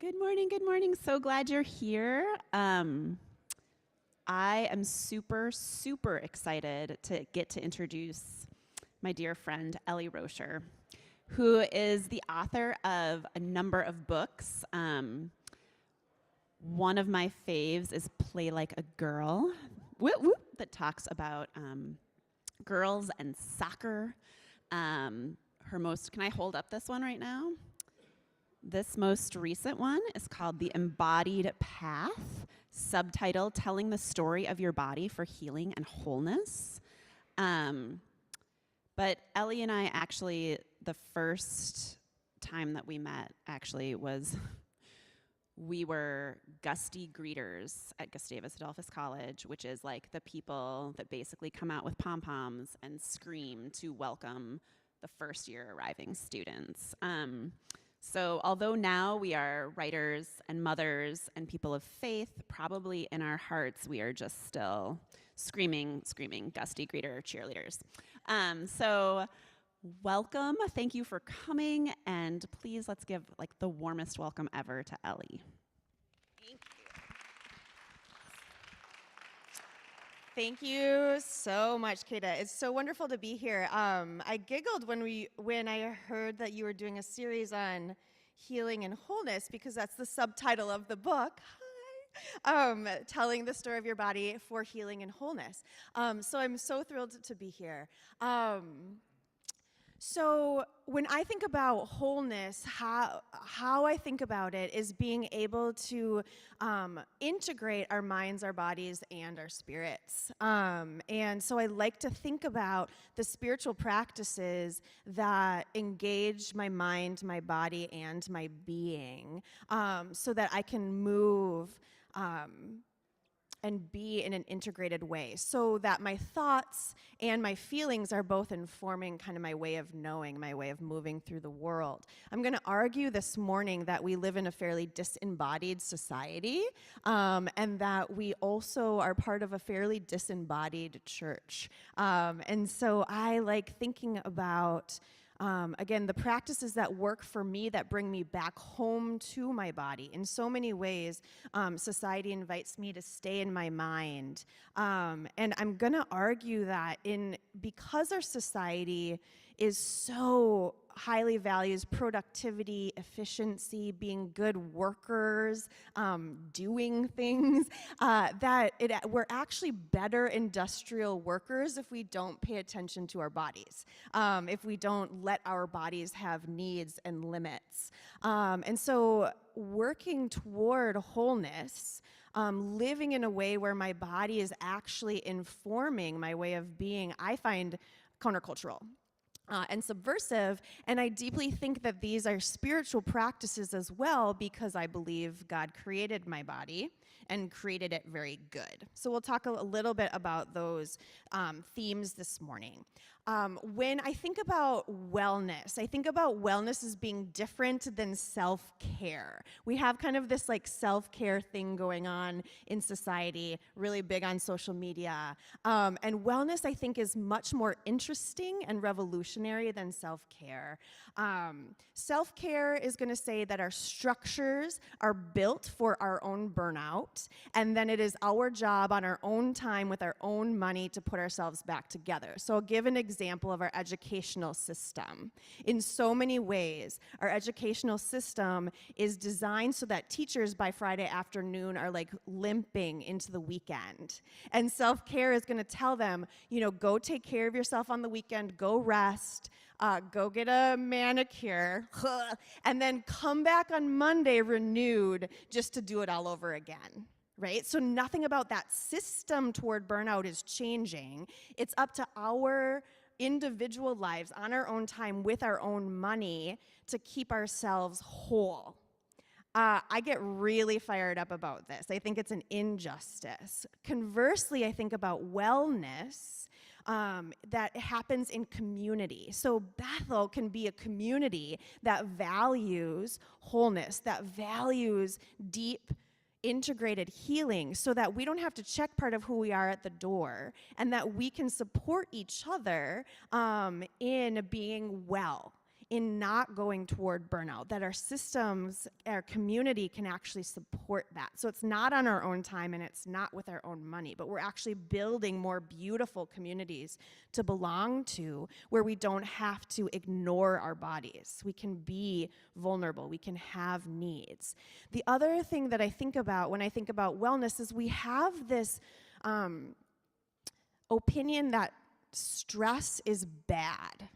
Good morning, good morning. So glad you're here. I am super excited to get to introduce my dear friend, Ellie Rocher, who is the author of a number of books. One of my faves is Play Like a Girl, that talks about girls and soccer. Can I hold up this one right now? This most recent one is called The Embodied Path, subtitle Telling the Story of Your Body for Healing and Wholeness. But Ellie and I actually, the first time that we met was we were gusty greeters at Gustavus Adolphus College, which is like the people that basically come out with pom-poms and scream to welcome the first year arriving students. So although now we are writers and mothers and people of faith, probably in our hearts we are just still screaming, gusty greeter cheerleaders. So welcome, thank you for coming, and please let's give like the warmest welcome ever to Ellie. Thank you. Thank you so much, Kata. It's so wonderful to be here. I giggled when I heard that you were doing a series on healing and wholeness, because that's the subtitle of the book. Hi. Telling the story of your body for healing and wholeness. So I'm so thrilled to be here. So when I think about wholeness, how I think about it is being able to integrate our minds, our bodies, and our spirits. And so I like to think about the spiritual practices that engage my mind, my body, and my being, so that I can move and be in an integrated way, so that my thoughts and my feelings are both informing kind of my way of knowing, my way of moving through the world. I'm going to argue this morning that we live in a fairly disembodied society, and that we also are part of a fairly disembodied church. And so I like thinking about again, the practices that work for me, that bring me back home to my body. In so many ways, society invites me to stay in my mind. And I'm going to argue that because our society is so highly values productivity, efficiency, being good workers, doing things, we're actually better industrial workers if we don't pay attention to our bodies, if we don't let our bodies have needs and limits. And so working toward wholeness, living in a way where my body is actually informing my way of being, I find countercultural. And subversive, and I deeply think that these are spiritual practices as well, because I believe God created my body and created it very good. So we'll talk a little bit about those themes this morning. When I think about wellness as being different than self-care. We have kind of this like self-care thing going on in society, really big on social media. And wellness, I think, is much more interesting and revolutionary than self-care. Self-care is going to say that our structures are built for our own burnout, and then it is our job on our own time with our own money to put ourselves back together. So I'll give an example of our educational system. In so many ways, our educational system is designed so that teachers by Friday afternoon are like limping into the weekend. And self-care is going to tell them, go take care of yourself on the weekend, go rest, go get a manicure, and then come back on Monday renewed just to do it all over again. Right? So nothing about that system toward burnout is changing. It's up to our individual lives on our own time with our own money to keep ourselves whole. I get really fired up about this. I think it's an injustice. Conversely, I think about wellness that happens in community. So Bethel can be a community that values wholeness, that values deep integrated healing, so that we don't have to check part of who we are at the door, and that we can support each other in being well, in not going toward burnout, that our systems, our community can actually support that. So it's not on our own time and it's not with our own money, but we're actually building more beautiful communities to belong to where we don't have to ignore our bodies. We can be vulnerable, we can have needs. The other thing that I think about when I think about wellness is we have this opinion that stress is bad.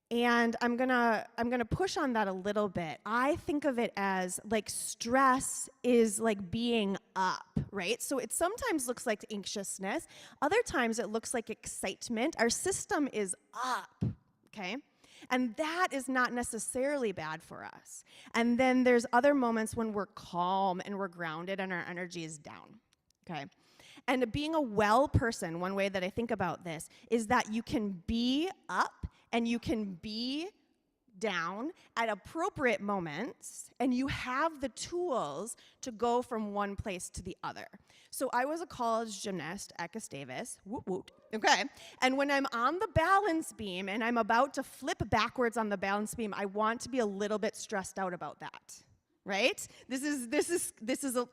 And I'm gonna push on that a little bit. I think of it as like stress is like being up, right? So it sometimes looks like anxiousness. Other times it looks like excitement. Our system is up, okay? And that is not necessarily bad for us. And then there's other moments when we're calm and we're grounded and our energy is down, okay? And being a well person, one way that I think about this is that you can be up and you can be down at appropriate moments, and you have the tools to go from one place to the other. So I was a college gymnast at Gustavus, woot woot, okay? And when I'm on the balance beam and I'm about to flip backwards on the balance beam, I want to be a little bit stressed out about that. Right? This is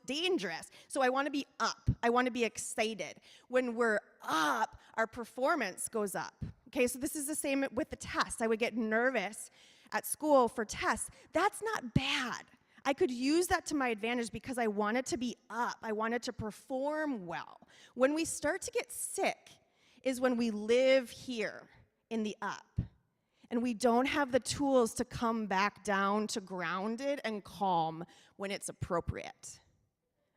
dangerous. So I want to be up. I want to be excited. When we're up, our performance goes up. Okay, so this is the same with the tests. I would get nervous at school for tests. That's not bad. I could use that to my advantage because I wanted to be up. I wanted to perform well. When we start to get sick is when we live here in the up. And we don't have the tools to come back down to grounded and calm when it's appropriate.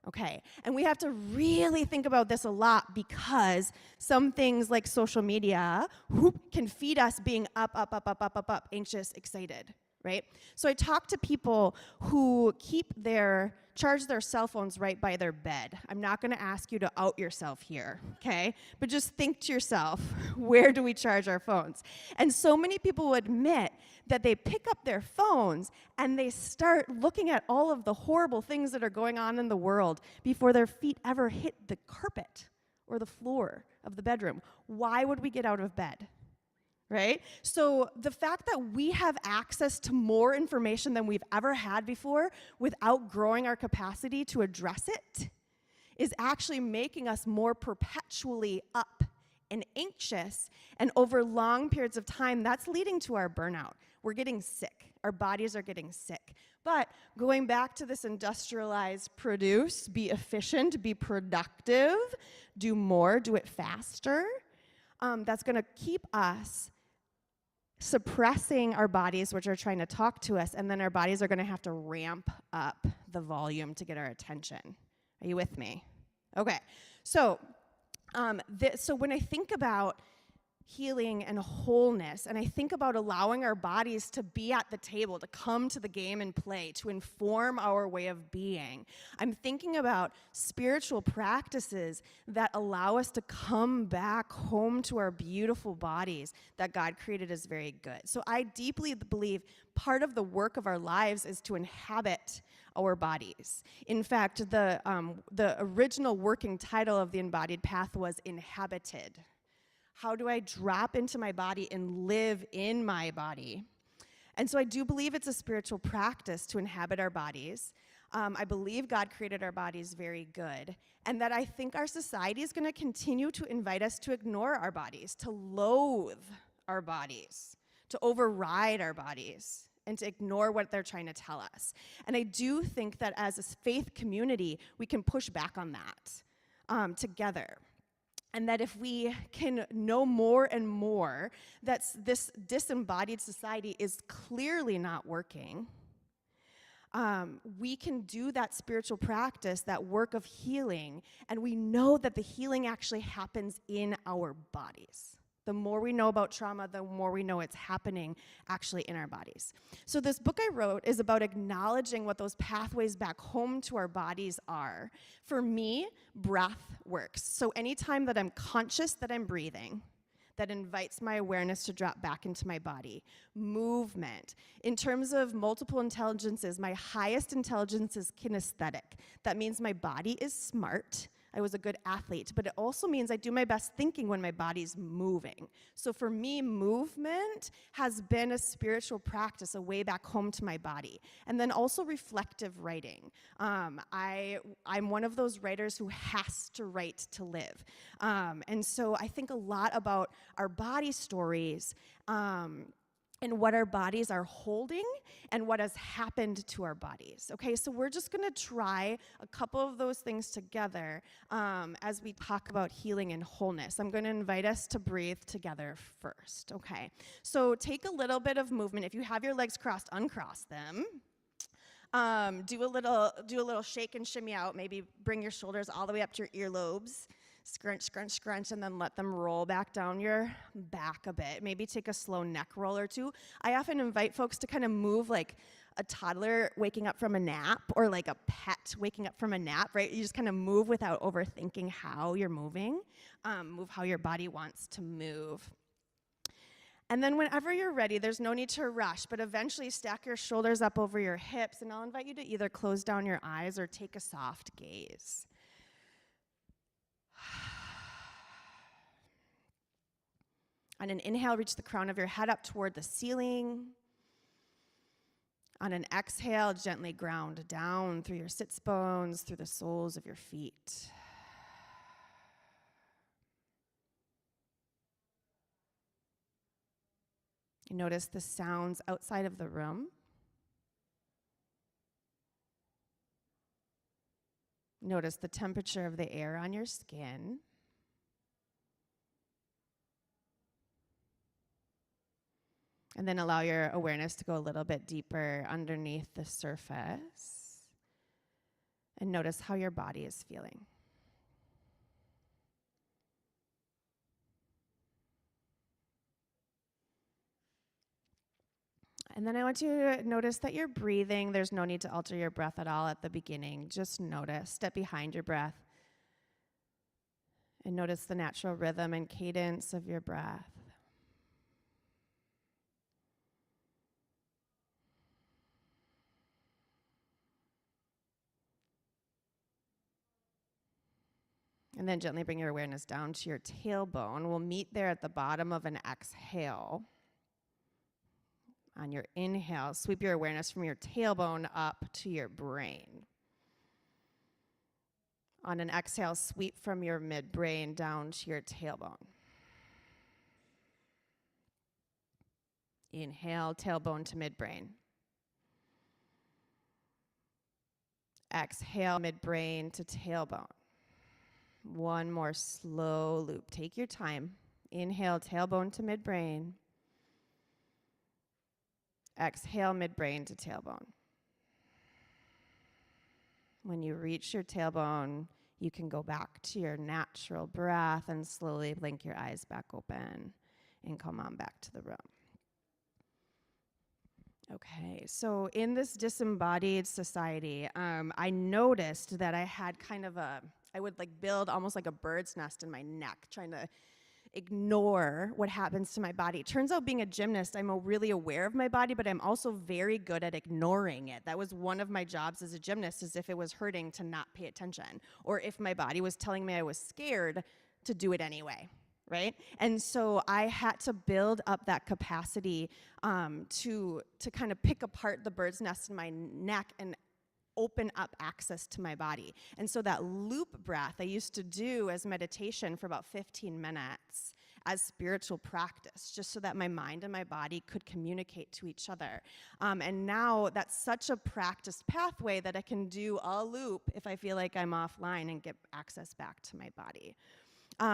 Okay, and we have to really think about this a lot because some things like social media can feed us being up, anxious, excited, right? So I talk to people who charge their cell phones right by their bed. I'm not gonna ask you to out yourself here, okay? But just think to yourself, where do we charge our phones? And so many people will admit that they pick up their phones and they start looking at all of the horrible things that are going on in the world before their feet ever hit the carpet or the floor of the bedroom. Why would we get out of bed? Right? So the fact that we have access to more information than we've ever had before without growing our capacity to address it is actually making us more perpetually up and anxious. And over long periods of time, that's leading to our burnout. We're getting sick. Our bodies are getting sick. But going back to this industrialized produce, be efficient, be productive, do more, do it faster, that's going to keep us suppressing our bodies, which are trying to talk to us, and then our bodies are going to have to ramp up the volume to get our attention. Are you with me? Okay. So, so when I think about healing and wholeness, and I think about allowing our bodies to be at the table, to come to the game and play, to inform our way of being, I'm thinking about spiritual practices that allow us to come back home to our beautiful bodies that God created as very good. So I deeply believe part of the work of our lives is to inhabit our bodies. In fact, the original working title of the Embodied Path was Inhabited. How do I drop into my body and live in my body? And so I do believe it's a spiritual practice to inhabit our bodies. I believe God created our bodies very good, and that I think our society is going to continue to invite us to ignore our bodies, to loathe our bodies, to override our bodies, and to ignore what they're trying to tell us. And I do think that as a faith community, we can push back on that together. And that if we can know more and more that this disembodied society is clearly not working, we can do that spiritual practice, that work of healing, and we know that the healing actually happens in our bodies. The more we know about trauma, the more we know it's happening actually in our bodies. So this book I wrote is about acknowledging what those pathways back home to our bodies are. For me, breath works. So anytime that I'm conscious that I'm breathing, that invites my awareness to drop back into my body. Movement. In terms of multiple intelligences, my highest intelligence is kinesthetic. That means my body is smart, I was a good athlete, but it also means I do my best thinking when my body's moving. So for me, movement has been a spiritual practice, a way back home to my body. And then also reflective writing. I'm one of those writers who has to write to live. And so I think a lot about our body stories, and what our bodies are holding and what has happened to our bodies. Okay, so we're just gonna try a couple of those things together as we talk about healing and wholeness. I'm gonna invite us to breathe together first, okay? So take a little bit of movement. If you have your legs crossed, uncross them. Do a little shake and shimmy out. Maybe bring your shoulders all the way up to your earlobes. Scrunch, scrunch, scrunch, and then let them roll back down your back a bit. Maybe take a slow neck roll or two. I often invite folks to kind of move like a toddler waking up from a nap, or like a pet waking up from a nap, right? You just kind of move without overthinking how you're moving. Move how your body wants to move. And then whenever you're ready, there's no need to rush, but eventually stack your shoulders up over your hips, and I'll invite you to either close down your eyes or take a soft gaze. On an inhale, reach the crown of your head up toward the ceiling. On an exhale, gently ground down through your sits bones, through the soles of your feet. You notice the sounds outside of the room. Notice the temperature of the air on your skin. And then allow your awareness to go a little bit deeper underneath the surface. And notice how your body is feeling. And then I want you to notice that you're breathing. There's no need to alter your breath at all at the beginning. Just notice. Step behind your breath. And notice the natural rhythm and cadence of your breath. And then gently bring your awareness down to your tailbone. We'll meet there at the bottom of an exhale. On your inhale, sweep your awareness from your tailbone up to your brain. On an exhale, sweep from your midbrain down to your tailbone. Inhale, tailbone to midbrain. Exhale, midbrain to tailbone. One more slow loop. Take your time. Inhale, tailbone to midbrain. Exhale, midbrain to tailbone. When you reach your tailbone, you can go back to your natural breath and slowly blink your eyes back open and come on back to the room. Okay, so in this disembodied society, I noticed that I had kind of I would like build almost like a bird's nest in my neck, trying to ignore what happens to my body. Turns out being a gymnast, I'm really aware of my body, but I'm also very good at ignoring it. That was one of my jobs as a gymnast, is if it was hurting to not pay attention, or if my body was telling me I was scared, to do it anyway. Right? And so I had to build up that capacity to kind of pick apart the bird's nest in my neck and open up access to my body. And so that loop breath I used to do as meditation for about 15 minutes as spiritual practice, just so that my mind and my body could communicate to each other. And now that's such a practiced pathway that I can do a loop if I feel like I'm offline and get access back to my body.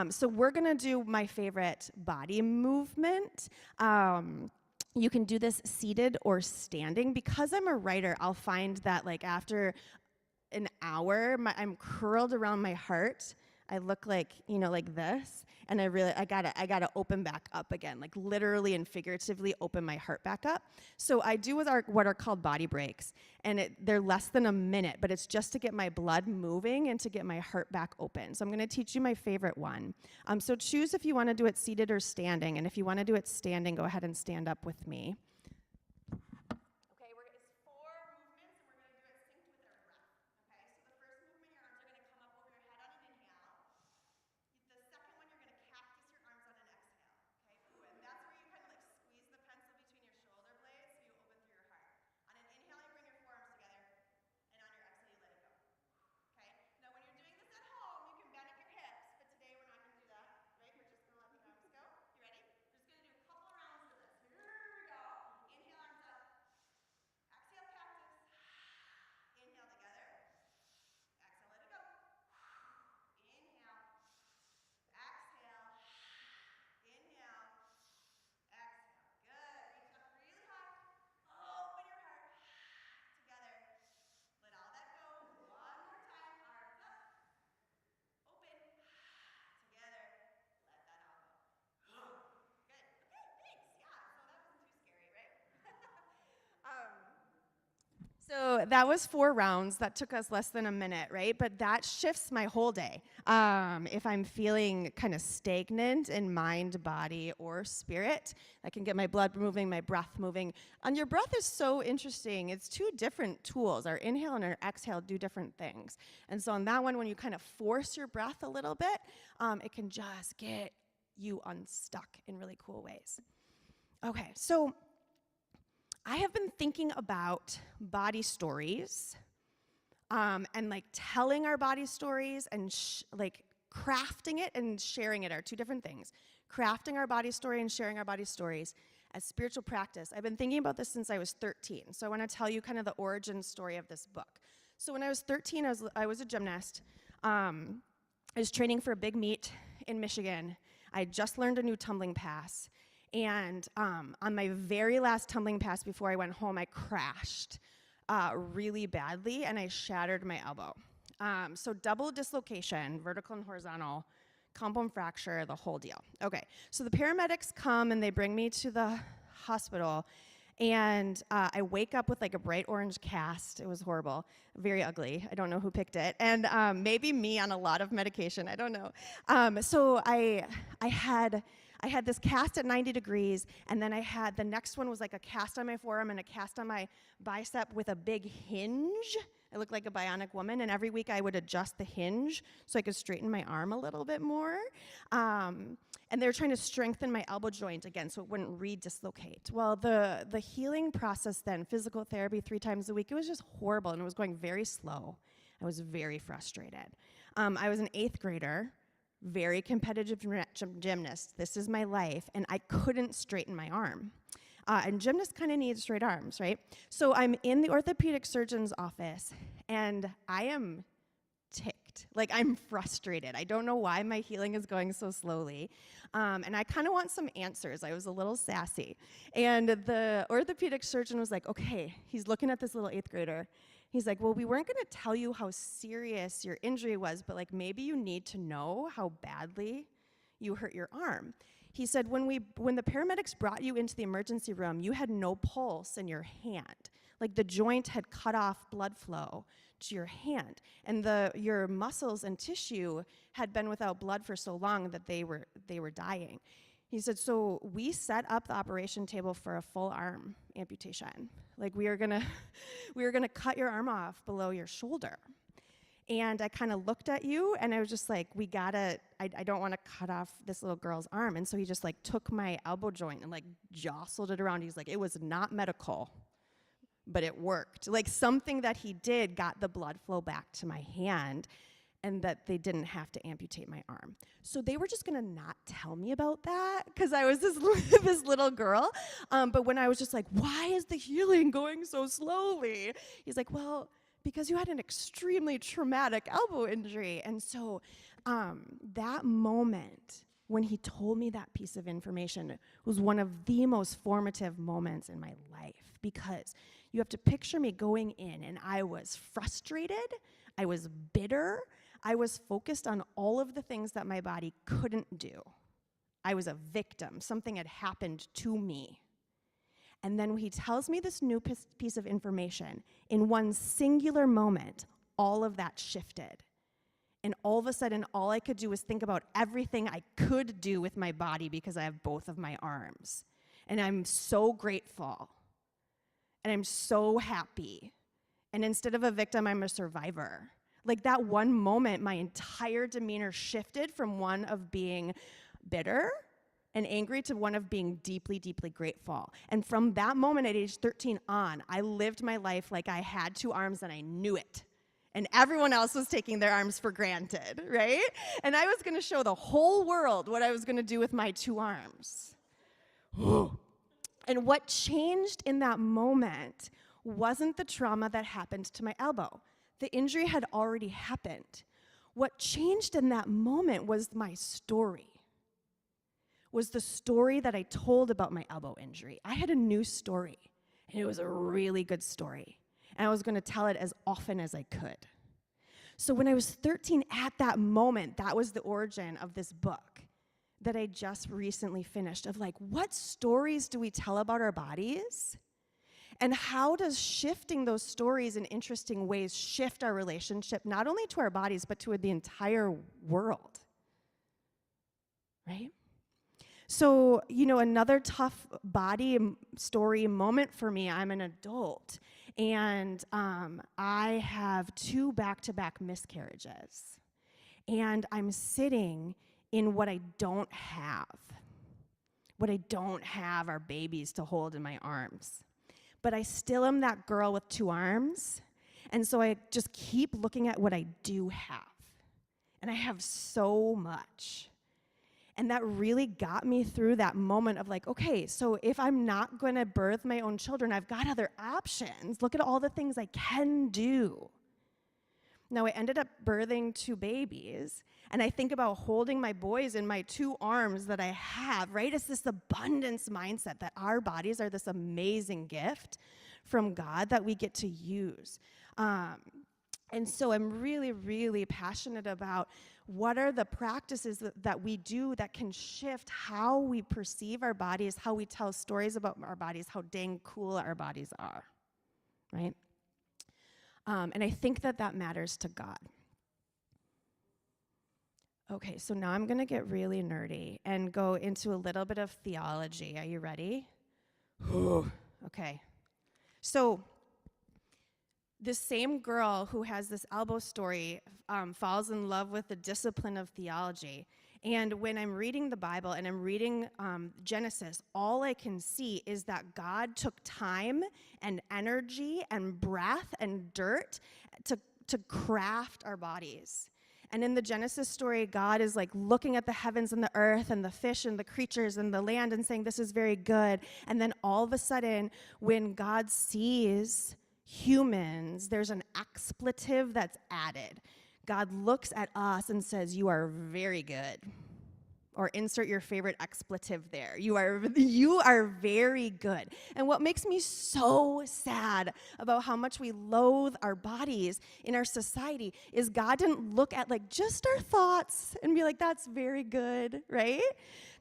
So we're gonna do my favorite body movement. You can do this seated or standing. Because I'm a writer, I'll find that like after an hour, I'm curled around my heart. I look like, like this, and I gotta open back up again, like literally and figuratively open my heart back up. So I do what are called body breaks, and they're less than a minute, but it's just to get my blood moving and to get my heart back open. So I'm gonna teach you my favorite one. So choose if you wanna do it seated or standing, and if you wanna do it standing, go ahead and stand up with me. So that was 4 rounds. That took us less than a minute, right? But that shifts my whole day. If I'm feeling kind of stagnant in mind, body, or spirit, I can get my blood moving, my breath moving. And your breath is so interesting. It's 2 different tools. Our inhale and our exhale do different things. And so on that one, when you kind of force your breath a little bit, it can just get you unstuck in really cool ways. Okay, so I have been thinking about body stories, and like telling our body stories and like crafting it and sharing it are 2 different things. Crafting our body story and sharing our body stories as spiritual practice. I've been thinking about this since I was 13, so I want to tell you kind of the origin story of this book. So when I was 13, I was a gymnast. I was training for a big meet in Michigan. I had just learned a new tumbling pass. And on my very last tumbling pass before I went home, I crashed really badly, and I shattered my elbow. So double dislocation, vertical and horizontal, compound fracture, the whole deal. Okay, so the paramedics come, and they bring me to the hospital, and I wake up with like a bright orange cast. It was horrible, very ugly. I don't know who picked it. And maybe me on a lot of medication, I don't know. So I had this cast at 90 degrees, and then I had the next one was like a cast on my forearm and a cast on my bicep with a big hinge. I looked like a bionic woman, and every week I would adjust the hinge so I could straighten my arm a little bit more. And they were trying to strengthen my elbow joint again so it wouldn't re-dislocate. Well, the healing process then, physical therapy 3 times a week, it was just horrible, and it was going very slow. I was very frustrated. I was an 8th grader, very competitive gymnast. This is my life, and I couldn't straighten my arm. And gymnasts kind of need straight arms, right? So I'm in the orthopedic surgeon's office, and I am ticked. Like, I'm frustrated. I don't know why my healing is going so slowly. And I kind of want some answers. I was a little sassy. And the orthopedic surgeon was like, okay, he's looking at this little 8th grader. He's like, well, we weren't going to tell you how serious your injury was, but like maybe you need to know how badly you hurt your arm. He said, when the paramedics brought you into the emergency room, you had no pulse in your hand. Like the joint had cut off blood flow to your hand, and your muscles and tissue had been without blood for so long that they were dying. He said, so we set up the operation table for a full arm amputation. Like we were gonna cut your arm off below your shoulder. And I kind of looked at you, and I was just like, I don't want to cut off this little girl's arm. And so he just like took my elbow joint and like jostled it around. He's like, it was not medical, but it worked. Like something that he did got the blood flow back to my hand, and that they didn't have to amputate my arm. So they were just gonna not tell me about that because I was this little girl. But when I was just like, why is the healing going so slowly? He's like, well, because you had an extremely traumatic elbow injury. And so that moment when he told me that piece of information was one of the most formative moments in my life, because you have to picture me going in, and I was frustrated, I was bitter, I was focused on all of the things that my body couldn't do. I was a victim. Something had happened to me. And then when he tells me this new piece of information, in one singular moment, all of that shifted. And all of a sudden, all I could do was think about everything I could do with my body because I have both of my arms. And I'm so grateful. And I'm so happy. And instead of a victim, I'm a survivor. Like that one moment, my entire demeanor shifted from one of being bitter and angry to one of being deeply, deeply grateful. And from that moment at age 13 on, I lived my life like I had 2 arms and I knew it. And everyone else was taking their arms for granted, right? And I was gonna show the whole world what I was gonna do with my 2 arms. And what changed in that moment wasn't the trauma that happened to my elbow. The injury had already happened. What changed in that moment was my story. Was the story that I told about my elbow injury. I had a new story, and it was a really good story. And I was going to tell it as often as I could. So when I was 13, at that moment, that was the origin of this book that I just recently finished, of like, what stories do we tell about our bodies? And how does shifting those stories in interesting ways shift our relationship, not only to our bodies, but to the entire world? Right? So, another tough body story moment for me, I'm an adult, and I have 2 back-to-back miscarriages. And I'm sitting in what I don't have. What I don't have are babies to hold in my arms. But I still am that girl with 2 arms, and so I just keep looking at what I do have. And I have so much. And that really got me through that moment of like, okay, so if I'm not going to birth my own children, I've got other options. Look at all the things I can do. Now, I ended up birthing 2 babies, and I think about holding my boys in my 2 arms that I have, right? It's this abundance mindset that our bodies are this amazing gift from God that we get to use. And so I'm really, really passionate about what are the practices that we do that can shift how we perceive our bodies, how we tell stories about our bodies, how dang cool our bodies are, right? And I think that matters to God. Okay, so now I'm going to get really nerdy and go into a little bit of theology. Are you ready? Okay. So this same girl who has this elbow story falls in love with the discipline of theology. And when I'm reading the Bible and I'm reading Genesis, all I can see is that God took time and energy and breath and dirt to craft our bodies. And in the Genesis story, God is like looking at the heavens and the earth and the fish and the creatures and the land and saying, this is very good. And then all of a sudden, when God sees humans, there's an expletive that's added. God looks at us and says, you are very good. Or insert your favorite expletive there. You are very good. And what makes me so sad about how much we loathe our bodies in our society is God didn't look at like just our thoughts and be like, that's very good, right?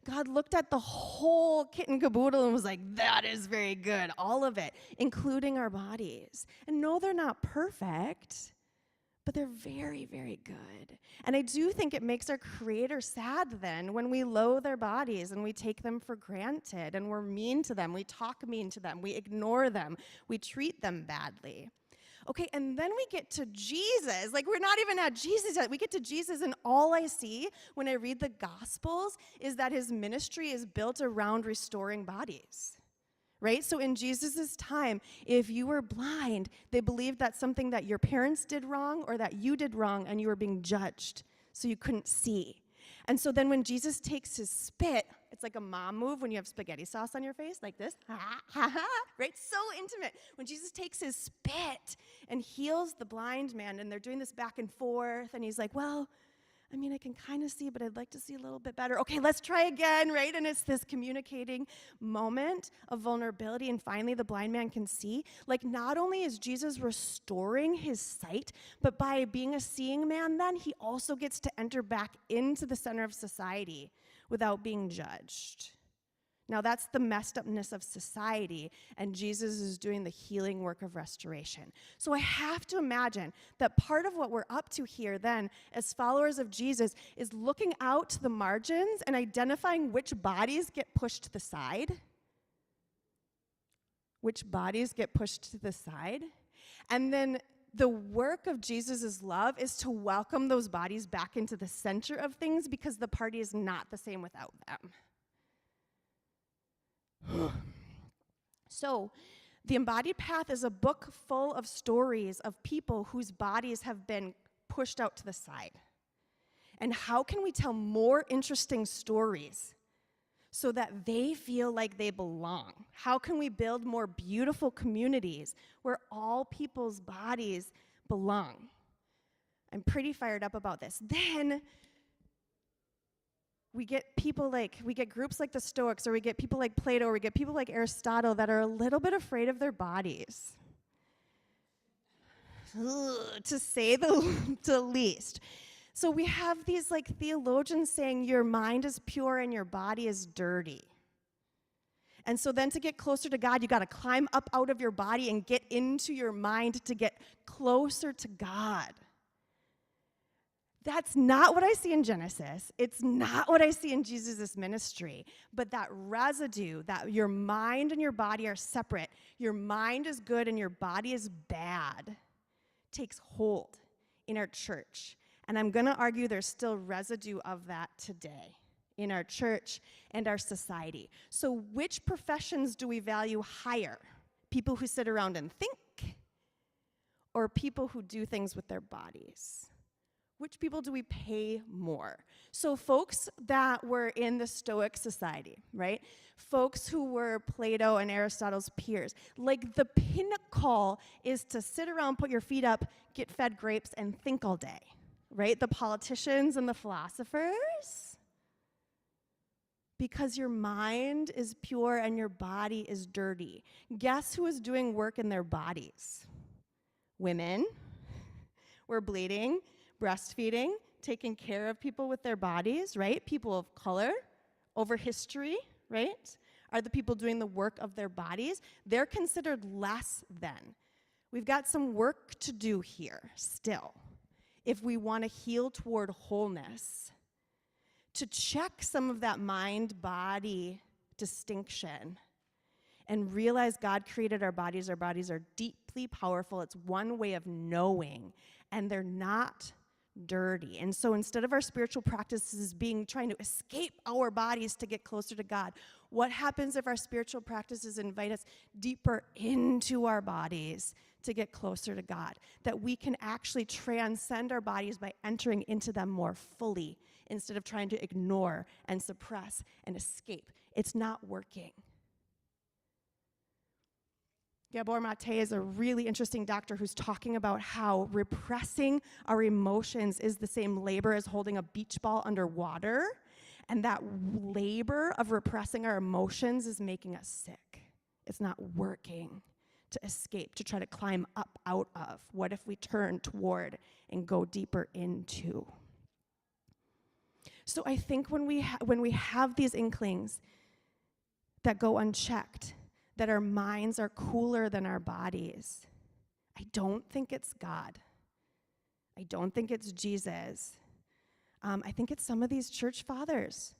God looked at the whole kit and caboodle and was like, that is very good, all of it, including our bodies. And no, they're not perfect, but they're very, very good. And I do think it makes our Creator sad then when we loathe our bodies and we take them for granted and we're mean to them, we talk mean to them, we ignore them, we treat them badly. Okay, and then we get to Jesus. Like, we're not even at Jesus yet. We get to Jesus, and all I see when I read the Gospels is that his ministry is built around restoring bodies. Right? So in Jesus' time, if you were blind, they believed that's something that your parents did wrong or that you did wrong and you were being judged, so you couldn't see. And so then when Jesus takes his spit, it's like a mom move when you have spaghetti sauce on your face, like this, right? So intimate. When Jesus takes his spit and heals the blind man, and they're doing this back and forth, and he's like, well, I mean, I can kind of see, but I'd like to see a little bit better. Okay, let's try again, right? And it's this communicating moment of vulnerability, and finally the blind man can see. Like, not only is Jesus restoring his sight, but by being a seeing man, then he also gets to enter back into the center of society without being judged. Now, that's the messed upness of society, and Jesus is doing the healing work of restoration. So I have to imagine that part of what we're up to here then, as followers of Jesus, is looking out to the margins and identifying which bodies get pushed to the side. Which bodies get pushed to the side. And then the work of Jesus' love is to welcome those bodies back into the center of things, because the party is not the same without them. So, The Embodied Path is a book full of stories of people whose bodies have been pushed out to the side. And how can we tell more interesting stories so that they feel like they belong? How can we build more beautiful communities where all people's bodies belong? I'm pretty fired up about this. Then we get groups like the Stoics, or we get people like Plato, or we get people like Aristotle that are a little bit afraid of their bodies. To say the least. So we have these like theologians saying your mind is pure and your body is dirty. And so then to get closer to God, you got to climb up out of your body and get into your mind to get closer to God. That's not what I see in Genesis. It's not what I see in Jesus' ministry. But that residue, that your mind and your body are separate, your mind is good and your body is bad, takes hold in our church. And I'm going to argue there's still residue of that today in our church and our society. So which professions do we value higher? People who sit around and think, or people who do things with their bodies? Which people do we pay more? So folks that were in the Stoic society, right? Folks who were Plato and Aristotle's peers. Like the pinnacle is to sit around, put your feet up, get fed grapes, and think all day, right? The politicians and the philosophers. Because your mind is pure and your body is dirty. Guess who is doing work in their bodies? Women. We're bleeding, breastfeeding, taking care of people with their bodies, right? People of color, over history, right? Are the people doing the work of their bodies? They're considered less than. We've got some work to do here still if we want to heal toward wholeness, to check some of that mind-body distinction and realize God created our bodies. Our bodies are deeply powerful. It's one way of knowing, and they're not dirty. And so instead of our spiritual practices trying to escape our bodies to get closer to God, what happens if our spiritual practices invite us deeper into our bodies to get closer to God? That we can actually transcend our bodies by entering into them more fully instead of trying to ignore and suppress and escape. It's not working. Gabor Mate is a really interesting doctor who's talking about how repressing our emotions is the same labor as holding a beach ball underwater, and that labor of repressing our emotions is making us sick. It's not working to escape, to try to climb up out of. What if we turn toward and go deeper into? So I think when we have these inklings that go unchecked, that our minds are cooler than our bodies, I don't think it's God. I don't think it's Jesus. I think it's some of these church fathers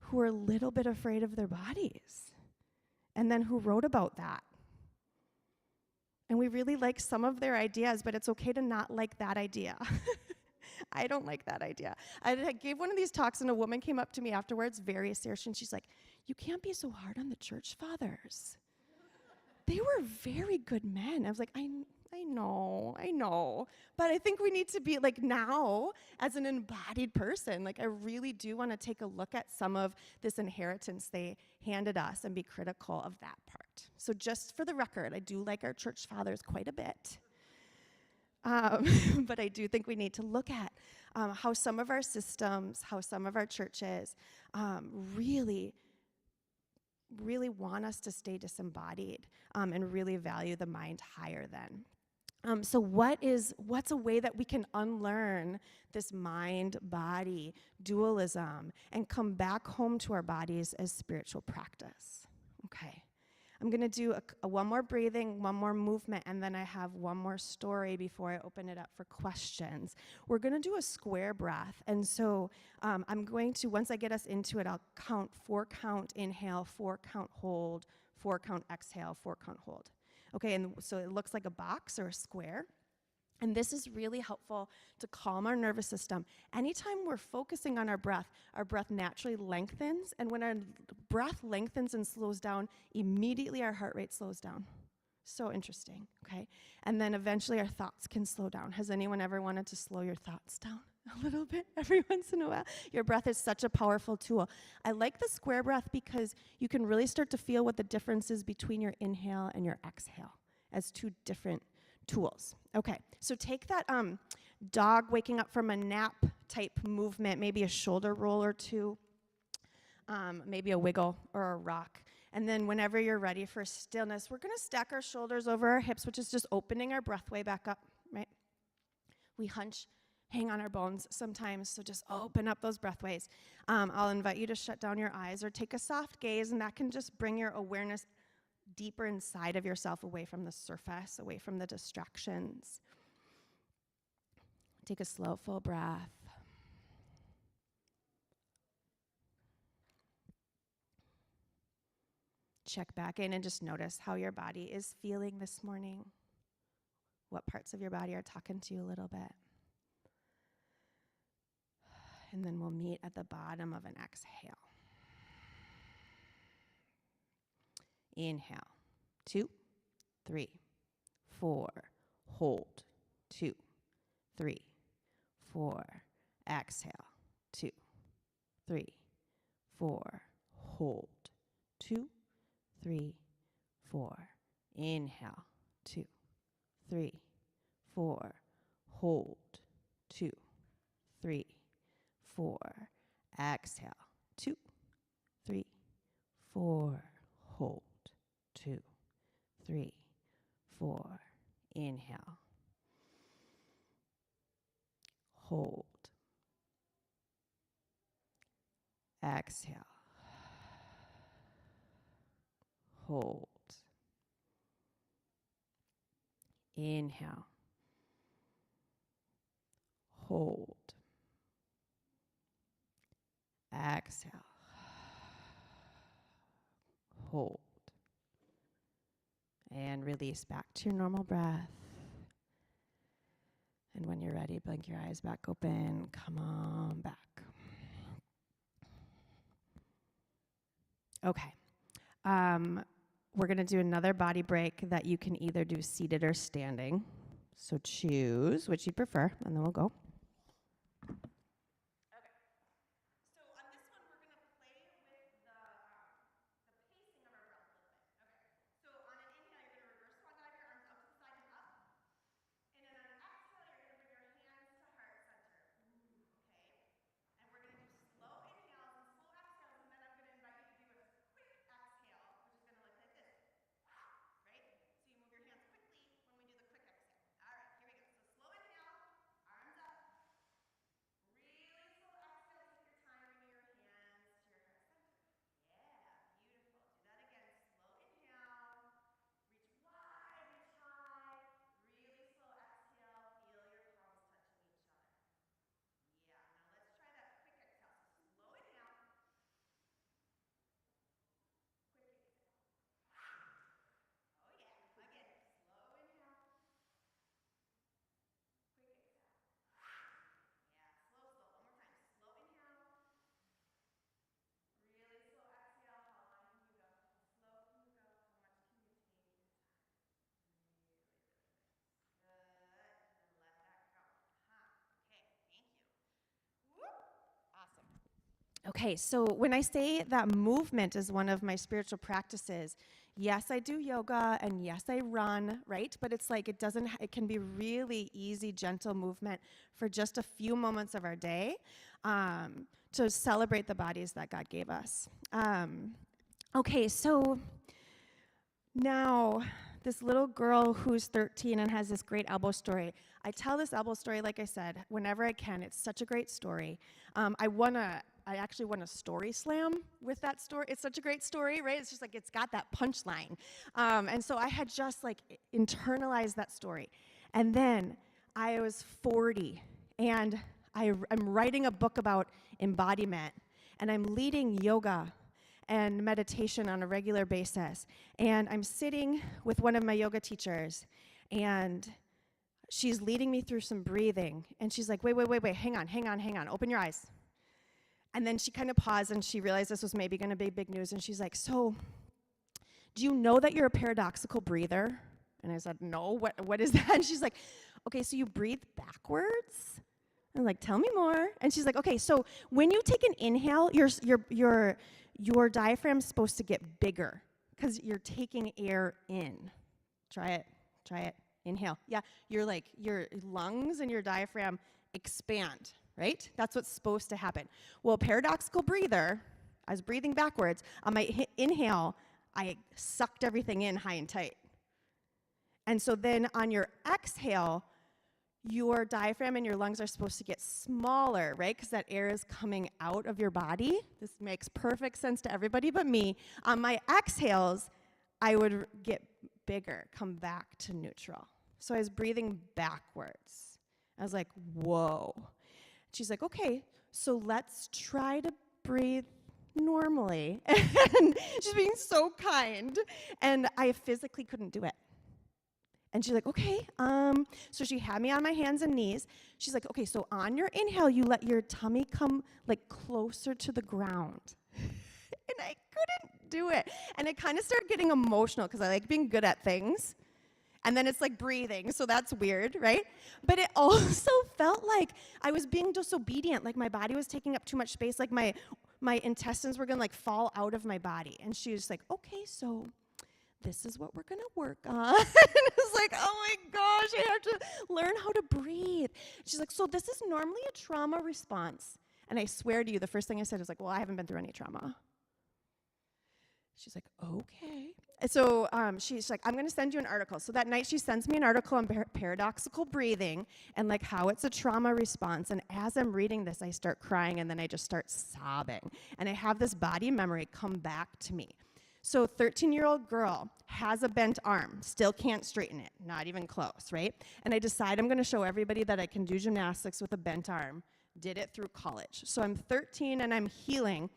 who are a little bit afraid of their bodies and then who wrote about that. And we really like some of their ideas, but it's okay to not like that idea. I don't like that idea. I gave one of these talks, and a woman came up to me afterwards, very serious, and she's like, "You can't be so hard on the church fathers. They were very good men." I was like, I know. But I think we need to be, like, now, as an embodied person, like, I really do want to take a look at some of this inheritance they handed us and be critical of that part. So just for the record, I do like our church fathers quite a bit. But I do think we need to look at how some of our systems, how some of our churches really want us to stay disembodied and really value the mind higher than. So what's a way that we can unlearn this mind-body dualism and come back home to our bodies as spiritual practice? Okay. I'm going to do one more breathing, one more movement, and then I have one more story before I open it up for questions. We're going to do a square breath, and so I'm going to, once I get us into it, I'll count 4 count inhale, 4 count hold, 4 count exhale, 4 count hold. Okay, and so it looks like a box or a square. And this is really helpful to calm our nervous system. Anytime we're focusing on our breath naturally lengthens. And when our breath lengthens and slows down, immediately our heart rate slows down. So interesting, okay? And then eventually our thoughts can slow down. Has anyone ever wanted to slow your thoughts down a little bit every once in a while? Your breath is such a powerful tool. I like the square breath because you can really start to feel what the difference is between your inhale and your exhale as 2 different tools. Okay, so take that dog waking up from a nap type movement, maybe a shoulder roll or 2, maybe a wiggle or a rock. And then whenever you're ready for stillness, we're going to stack our shoulders over our hips, which is just opening our breathway back up, right? We hunch hang on our bones sometimes, so just open up those breathways. I'll invite you to shut down your eyes or take a soft gaze, and that can just bring your awareness deeper inside of yourself, away from the surface, away from the distractions. Take a slow, full breath. Check back in and just notice how your body is feeling this morning. What parts of your body are talking to you a little bit. And then we'll meet at the bottom of an exhale. Inhale. 2, 3, 4. Hold. 2, 3, 4. Exhale. 2, 3, 4. Hold. 2, 3, 4. Inhale. 2, 3, 4. Hold. 2, 3, 4. Exhale. 2, 3, 4. Hold. 2, 3, 4. Inhale. Hold. Exhale. Hold. Inhale. Hold. Exhale. Hold. And release back to your normal breath. And when you're ready, blink your eyes back open. Come on back. Okay. We're going to do another body break that you can either do seated or standing. So choose which you prefer, and then we'll go. So on this one, we're going to play with the pacing of our breath a little bit. Okay. So on an inhale, you're going to reverse swan dive your arms out to the side and up. And then on an exhale, you're going to bring your hands to heart center. Okay. And we're going to do slow inhales and slow exhales, and then I'm going to invite you to do a quick exhale, which is going to look like this. Right? So you move your hands quickly when we do the quick exhale. All right, here we go. So slow inhale, arms up. Really slow exhale, take your time, bringing your hands to your heart center. Yeah, beautiful. Do that again. Slow inhale, reach wide, reach high. Really slow exhale, feel your palms touching each other. Yeah, now let's try that quick exhale. So slow inhale, quick exhale. Oh yeah, again, slow inhale, quick exhale. Yeah, slow, slow. One more time. Slow inhale. Really slow exhale. How long can you go? How slow can you go? How much can you take your time? Really, really nice. Good. And let that go. Okay, thank you. Whoop. Awesome. Okay, so when I say that movement is one of my spiritual practices, yes, I do yoga and yes, I run, right? But it's like it can be really easy, gentle movement for just a few moments of our day to celebrate the bodies that God gave us. Okay, so now this little girl who's 13 and has this great elbow story. I tell this elbow story, like I said, whenever I can. It's such a great story. I actually won a story slam with that story. It's such a great story, right? It's just like it's got that punchline. And so I had just like internalized that story. And then I was 40, and I'm writing a book about embodiment, and I'm leading yoga and meditation on a regular basis. And I'm sitting with one of my yoga teachers, and she's leading me through some breathing. And she's like, wait, hang on, open your eyes. And then she kind of paused, and she realized this was maybe going to be big news. And she's like, so do you know that you're a paradoxical breather? And I said, no, what is that? And she's like, okay, so you breathe backwards? I'm like, tell me more. And she's like, okay, so when you take an inhale, your diaphragm's supposed to get bigger because you're taking air in. Try it. Inhale. Yeah, your lungs and your diaphragm expand, right? That's what's supposed to happen. Well, paradoxical breather, I was breathing backwards. On my inhale, I sucked everything in high and tight. And so then on your exhale, your diaphragm and your lungs are supposed to get smaller, right? Because that air is coming out of your body. This makes perfect sense to everybody but me. On my exhales, I would get bigger, come back to neutral. So I was breathing backwards. I was like, whoa. She's like, okay, so let's try to breathe normally. And she's being so kind. And I physically couldn't do it. And she's like, okay. So she had me on my hands and knees. She's like, okay, so on your inhale, you let your tummy come like closer to the ground. And I couldn't do it. And I kind of started getting emotional because I like being good at things. And then it's like breathing, so that's weird, right? But it also felt like I was being disobedient, like my body was taking up too much space, like my intestines were gonna like fall out of my body. And she was like, okay, so this is what we're gonna work on. And it's like, oh my gosh, I have to learn how to breathe. She's like, so this is normally a trauma response. And I swear to you, the first thing I said was like, well, I haven't been through any trauma. She's like, okay. And so she's like, I'm going to send you an article. So that night she sends me an article on paradoxical breathing and like how it's a trauma response. And as I'm reading this, I start crying and then I just start sobbing. And I have this body memory come back to me. So 13-year-old girl has a bent arm, still can't straighten it, not even close, right? And I decide I'm going to show everybody that I can do gymnastics with a bent arm. Did it through college. So I'm 13 and I'm healing.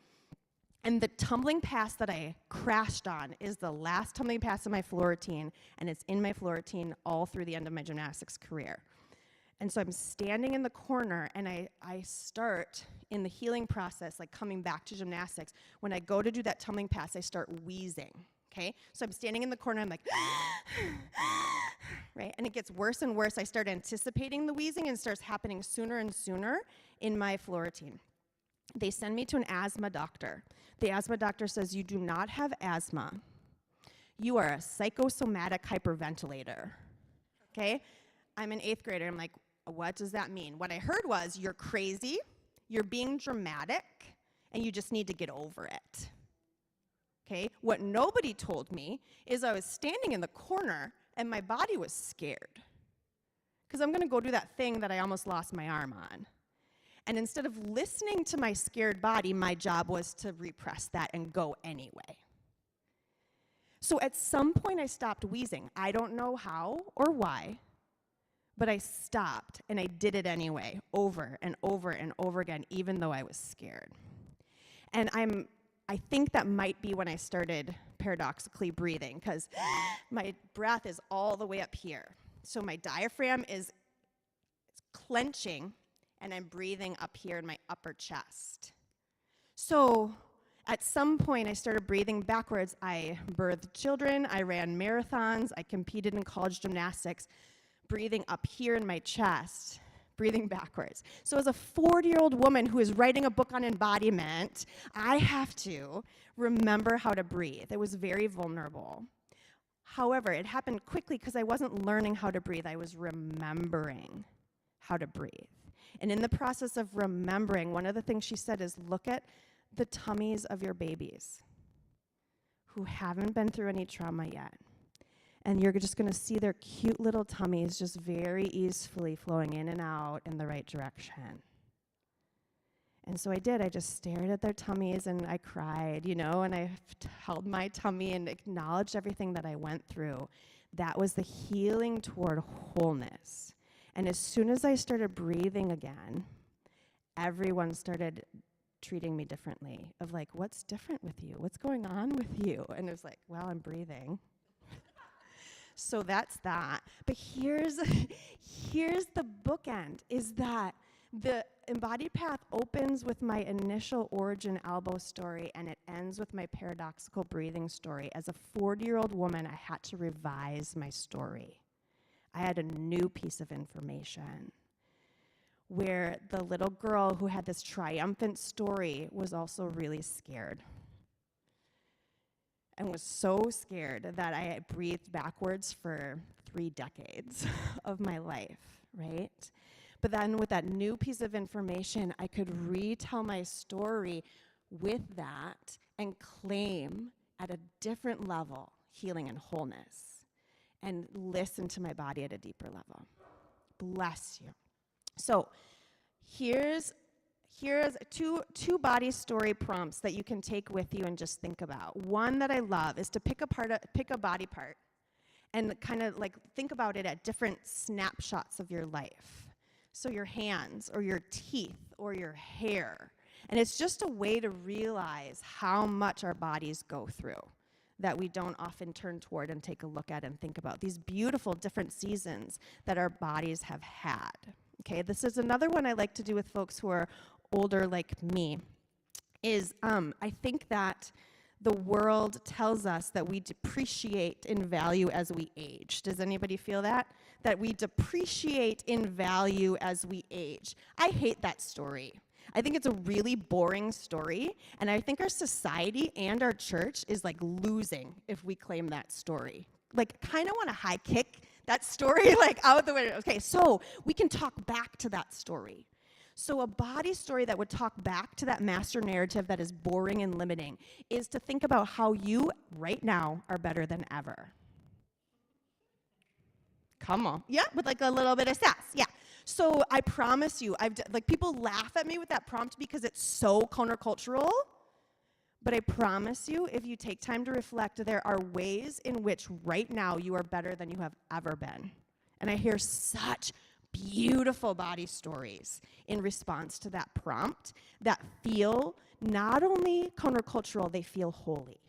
And the tumbling pass that I crashed on is the last tumbling pass in my floor routine, and it's in my floor routine all through the end of my gymnastics career. And so I'm standing in the corner, and I start in the healing process, like coming back to gymnastics. When I go to do that tumbling pass, I start wheezing, okay? So I'm standing in the corner, I'm like, right? And it gets worse and worse. I start anticipating the wheezing, and it starts happening sooner and sooner in my floor routine. They send me to an asthma doctor. The asthma doctor says, you do not have asthma. You are a psychosomatic hyperventilator, okay? I'm an 8th grader. I'm like, what does that mean? What I heard was, you're crazy, you're being dramatic, and you just need to get over it, okay? What nobody told me is I was standing in the corner, and my body was scared, because I'm going to go do that thing that I almost lost my arm on. And instead of listening to my scared body, my job was to repress that and go anyway. So at some point, I stopped wheezing. I don't know how or why, but I stopped, and I did it anyway, over and over and over again, even though I was scared. And I think that might be when I started paradoxically breathing, because my breath is all the way up here. So my diaphragm is clenching, and I'm breathing up here in my upper chest. So at some point, I started breathing backwards. I birthed children, I ran marathons, I competed in college gymnastics, breathing up here in my chest, breathing backwards. So as a 40-year-old woman who is writing a book on embodiment, I have to remember how to breathe. It was very vulnerable. However, it happened quickly because I wasn't learning how to breathe. I was remembering how to breathe. And in the process of remembering, one of the things she said is, look at the tummies of your babies who haven't been through any trauma yet. And you're just going to see their cute little tummies just very easily flowing in and out in the right direction. And so I did. I just stared at their tummies and I cried, and I held my tummy and acknowledged everything that I went through. That was the healing toward wholeness. And as soon as I started breathing again, everyone started treating me differently, of like, what's different with you? What's going on with you? And it was like, well, I'm breathing. So that's that. But here's the bookend, is that the embodied path opens with my initial origin elbow story, and it ends with my paradoxical breathing story. As a 40-year-old woman, I had to revise my story. I had a new piece of information where the little girl who had this triumphant story was also really scared, and was so scared that I breathed backwards for 3 decades of my life, right? But then with that new piece of information, I could retell my story with that and claim at a different level healing and wholeness, and listen to my body at a deeper level. Bless you. So here's two body story prompts that you can take with you and just think about. One that I love is to pick a body part and kind of like think about it at different snapshots of your life. So your hands or your teeth or your hair. And it's just a way to realize how much our bodies go through that we don't often turn toward and take a look at and think about. These beautiful different seasons that our bodies have had. Okay, this is another one I like to do with folks who are older like me, is I think that the world tells us that we depreciate in value as we age. Does anybody feel that? That we depreciate in value as we age. I hate that story. I think it's a really boring story, and I think our society and our church is like losing if we claim that story. Like, kind of want to high kick that story like out the window. Okay, so we can talk back to that story. So a body story that would talk back to that master narrative that is boring and limiting is to think about how you right now are better than ever. Come on. Yeah, with like a little bit of sass. Yeah. So I promise you, like people laugh at me with that prompt because it's so countercultural. But I promise you, if you take time to reflect, there are ways in which right now you are better than you have ever been. And I hear such beautiful body stories in response to that prompt that feel not only countercultural, they feel holy.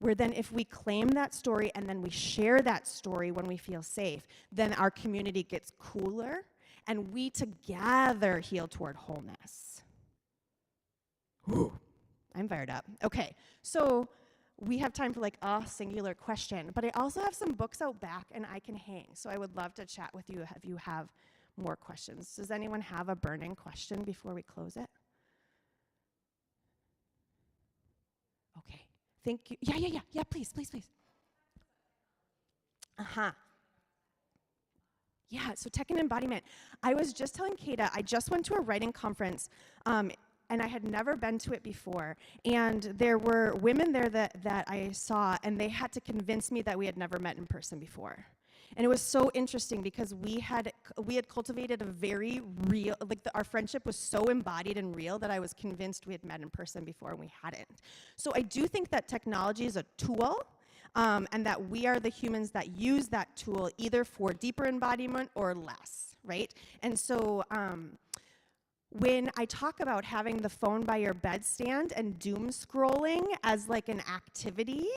Where then if we claim that story and then we share that story when we feel safe, then our community gets cooler and we together heal toward wholeness. Whew. I'm fired up. Okay, so we have time for like a singular question, but I also have some books out back and I can hang. So I would love to chat with you if you have more questions. Does anyone have a burning question before we close it? Okay, thank you. Yeah, please. Uh-huh. Yeah, so tech and embodiment. I was just telling Kata, I just went to a writing conference, and I had never been to it before. And there were women there that I saw, and they had to convince me that we had never met in person before. And it was so interesting because we had cultivated a very real, like our friendship was so embodied and real that I was convinced we had met in person before, and we hadn't. So I do think that technology is a tool, and that we are the humans that use that tool either for deeper embodiment or less, right? And so when I talk about having the phone by your bedstand and doom scrolling as like an activity,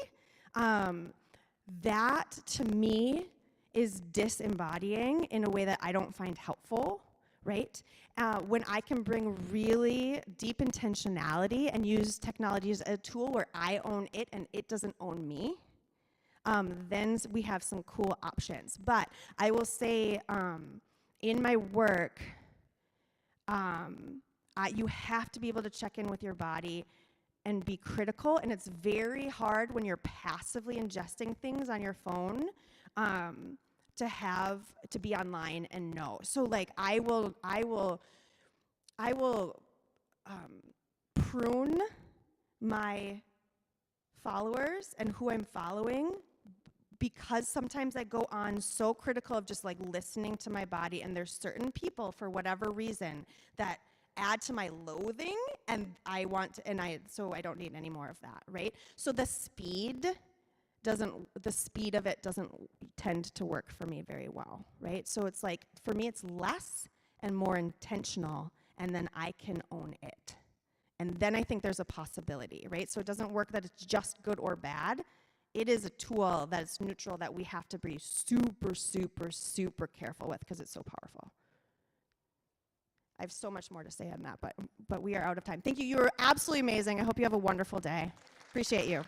that to me is disembodying in a way that I don't find helpful, right? When I can bring really deep intentionality and use technology as a tool where I own it and it doesn't own me, then we have some cool options. But I will say in my work, you have to be able to check in with your body and be critical, and it's very hard when you're passively ingesting things on your phone to be online and know. So like I will prune my followers and who I'm following because sometimes I go on so critical of just like listening to my body, and there's certain people for whatever reason that add to my loathing, and so I don't need any more of that, right? So the speed of it doesn't tend to work for me very well, right? So it's like, for me, it's less and more intentional, and then I can own it. And then I think there's a possibility, right? So it doesn't work that it's just good or bad. It is a tool that is neutral that we have to be super, super, super careful with because it's so powerful. I have so much more to say on that, but we are out of time. Thank you. You were absolutely amazing. I hope you have a wonderful day. Appreciate you.